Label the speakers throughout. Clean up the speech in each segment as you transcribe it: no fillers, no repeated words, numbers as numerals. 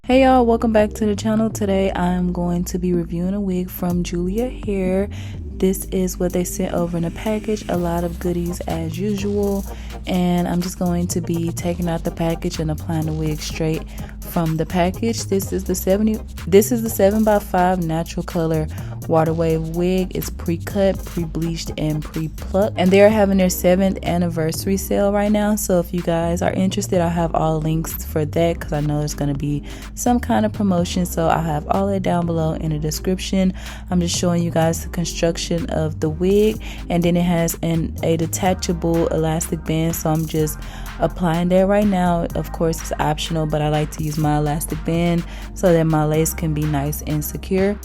Speaker 1: Hey y'all, welcome back to the channel. Today I'm going to be reviewing a wig from Julia Hair. This is what they sent over in a package, a lot of goodies as usual, and I'm just going to be taking out the package and applying the wig straight from the package. This is the 7x5 natural color water wave wig. It's pre-cut, pre-bleached, and pre-plucked, and they're having their 7th anniversary sale right now. So if you guys are interested, I'll have all links for that because I know there's going to be some kind of promotion, so I'll have all that down below in the description. I'm just showing you guys the construction of the wig, and then it has a detachable elastic band, so I'm just applying that right now. Of course it's optional, but I like to use my elastic band so that my lace can be nice and secure.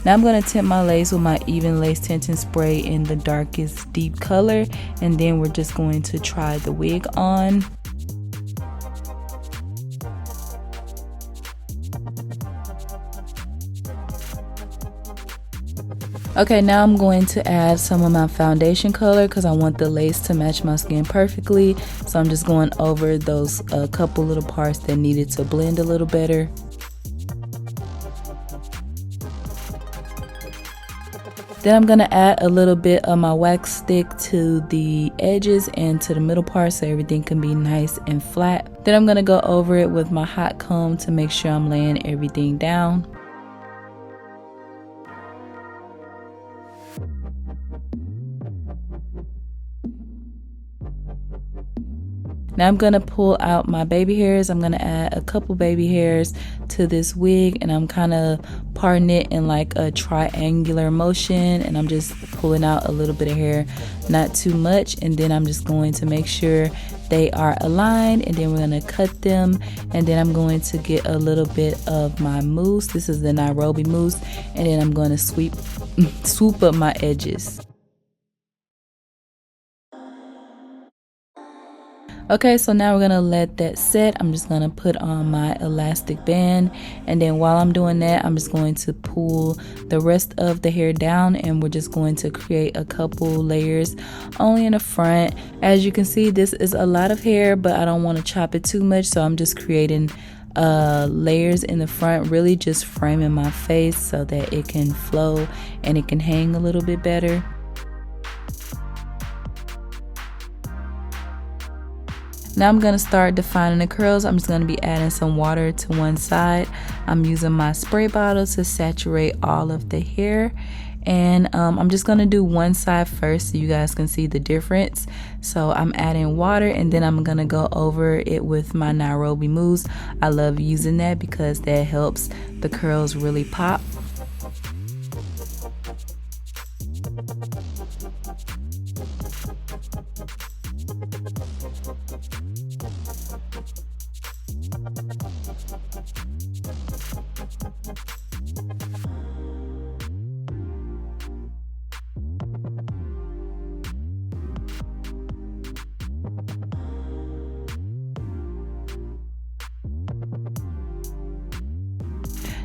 Speaker 1: Now I'm going to tint my lace with my even lace tinting spray in the darkest deep color, and then we're just going to try the wig on. Okay, now I'm going to add some of my foundation color because I want the lace to match my skin perfectly. So I'm just going over those couple little parts that needed to blend a little better. Then I'm going to add a little bit of my wax stick to the edges and to the middle part so everything can be nice and flat. Then I'm going to go over it with my hot comb to make sure I'm laying everything down. Now I'm going to pull out my baby hairs. I'm going to add a couple baby hairs to this wig, and I'm kind of parting it in like a triangular motion, and I'm just pulling out a little bit of hair, not too much, and then I'm just going to make sure they are aligned, and then we're going to cut them, and then I'm going to get a little bit of my mousse. This is the Nairobi mousse, and then I'm going to swoop up my edges. Okay, so now we're gonna let that set. I'm just gonna put on my elastic band, and then while I'm doing that, I'm just going to pull the rest of the hair down, and we're just going to create a couple layers only in the front. As you can see, this is a lot of hair, but I don't want to chop it too much, so I'm just creating layers in the front, really just framing my face so that it can flow and it can hang a little bit better. Now I'm going to start defining the curls. I'm just going to be adding some water to one side. I'm using my spray bottle to saturate all of the hair. And I'm just going to do one side first so you guys can see the difference. So I'm adding water, and then I'm going to go over it with my Nairobi mousse. I love using that because that helps the curls really pop.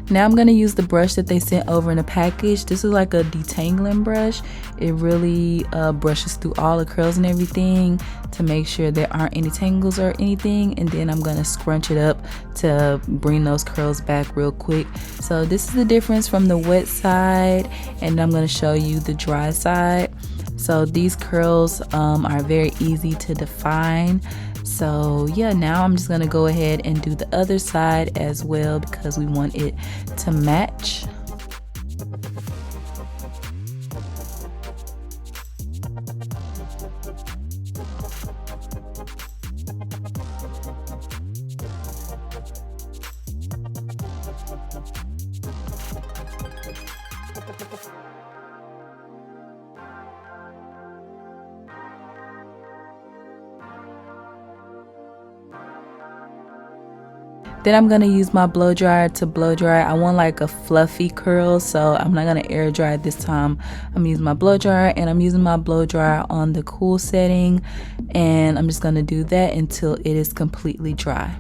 Speaker 1: Now I'm going to use the brush that they sent over in a package. This is like a detangling brush. It really brushes through all the curls and everything to make sure there aren't any tangles or anything. And then I'm going to scrunch it up to bring those curls back real quick. So this is the difference from the wet side, and I'm going to show you the dry side. So these curls are very easy to define. So yeah, now I'm just gonna go ahead and do the other side as well because we want it to match. Then I'm going to use my blow dryer to blow dry. I want like a fluffy curl, so I'm not going to air dry this time. I'm using my blow dryer, and I'm using my blow dryer on the cool setting, and I'm just going to do that until it is completely dry.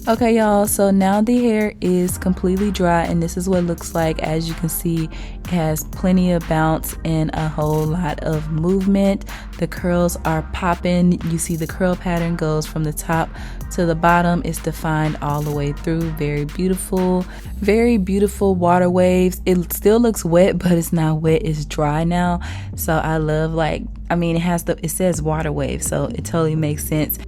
Speaker 1: Okay, y'all, so now the hair is completely dry, and this is what it looks like. As you can see, it has plenty of bounce and a whole lot of movement. The curls are popping. You see the curl pattern goes from the top to the bottom. It's defined all the way through. Very beautiful water waves. It still looks wet, but it's not wet, it's dry now. So I love, like, I mean, it says water wave, so it totally makes sense.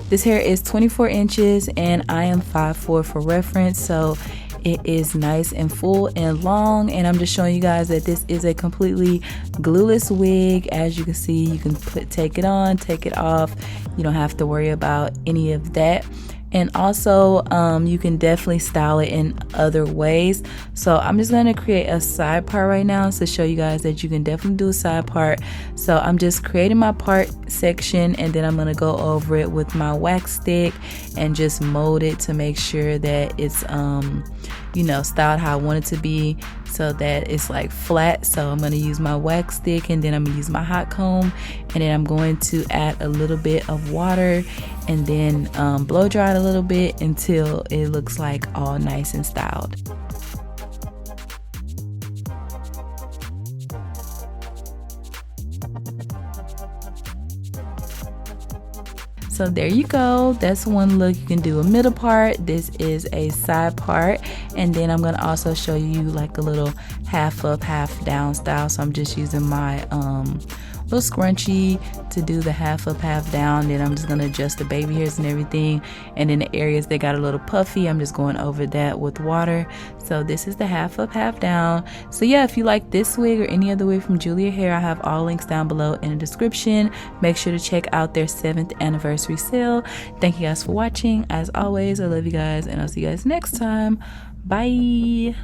Speaker 1: This hair is 24 inches and I am 5'4" for reference, so it is nice and full and long. And I'm just showing you guys that this is a completely glueless wig. As you can see, you can take it on, take it off. You don't have to worry about any of that. And also, you can definitely style it in other ways. So I'm just going to create a side part right now to show you guys that you can definitely do a side part. So I'm just creating my part section, and then I'm going to go over it with my wax stick and just mold it to make sure that it's you know, styled how I want it to be, so that it's like flat. So I'm going to use my wax stick, and then I'm going to use my hot comb, and then I'm going to add a little bit of water and then blow dry it a little bit until it looks like all nice and styled. So there you go, that's one look. You can do a middle part, this is a side part, and then I'm going to also show you like a little half up half down style. So I'm just using my little scrunchie to do the half up half down. Then I'm just going to adjust the baby hairs and everything, and in the areas that got a little puffy, I'm just going over that with water. So this is the half up half down. So yeah, if you like this wig or any other wig from Julia Hair, I have all links down below in the description. Make sure to check out their 7th anniversary sale. Thank you guys for watching. As always, I love you guys, and I'll see you guys next time. Bye.